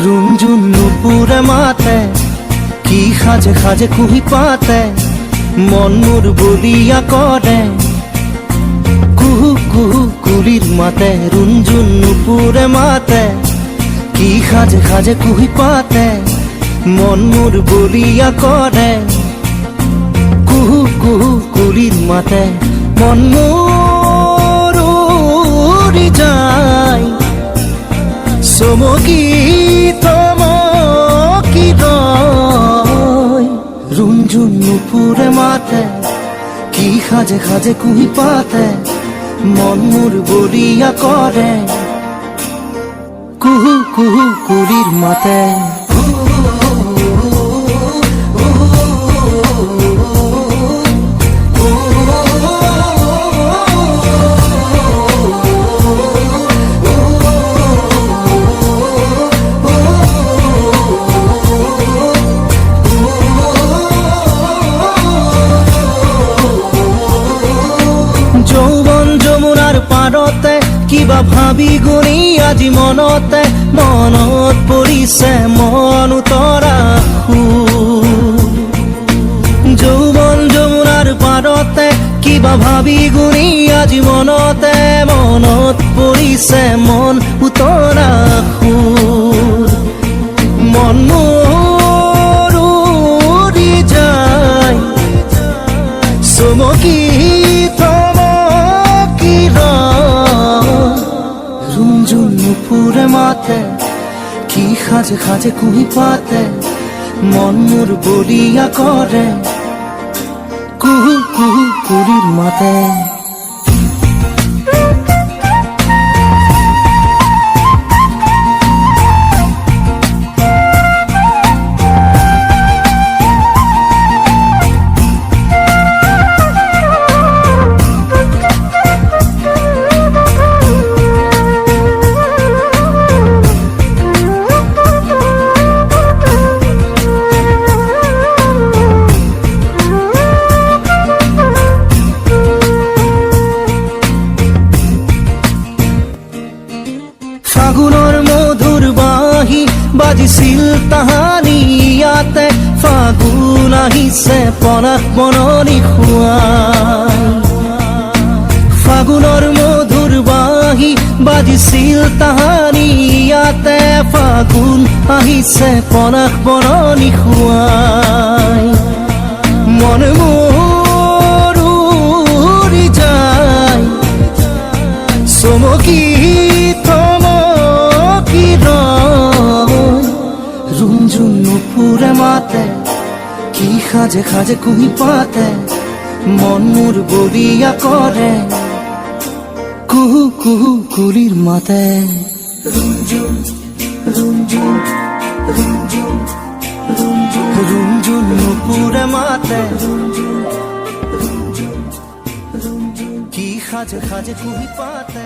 রুঞ্জুন নুপুরে মাতে কি খাজে খাজে কুহি পাতে মন মোর বলিয়া করে কুহু কুহু কুলির মাতে রুঞ্জুন নুপুরে মাতে কি খাজে খাজে কুহি পাতে মন মোর বলিয়া করে কুহু কুহু কুলির মাতে মন মোর উড়ি যায় চমকি থমকি রয় রুঞ্জুন নুপুরে মাতে কি খাজে খাজে কুহি পাতে মন মোর বলিয়া করে কুহু কুহু কুলির মাতে যৌবন যমুনার পাৰতে কিবা ভাবি গুণি আজি মনতে মনত পৰিছে মন উতৰা যৌবন যমুনাৰ পাৰতে কিবা ভাবি গুণি আজি মনতে মনত পৰিছে মন উতৰা মন মোৰ উৰি যায় চমকি রুঞ্জুন নুপুরে মাতে কি খাজে খাজে কুহি পাতে মন মোর বলিয়া করে কুহু কুহু কুলির মাতে ফাগুনৰ মধুৰ বাঁহী বাজিছিল তাহানি ইয়াতে ফাগুন আহিছে পনাস বননি খুৱাই ফাগুনৰ মধুৰ বাঁহী বাজিছিল তাহানি ইয়াতে ফাগুন আহিছে পনাস বননি খুৱাই মন মোৰ উৰি যায় চমকি রুঞ্জুন নুপুরে মাতে কি খাজে খাজে কুহি পাতে মন মোর বলিয়া করে কুহু কুহু কুলির মাতে রুঞ্জুন রুঞ্জুন রুঞ্জুন রুঞ্জুন নুপুরে মাতে কি খাজে খাজে কুহি পাতে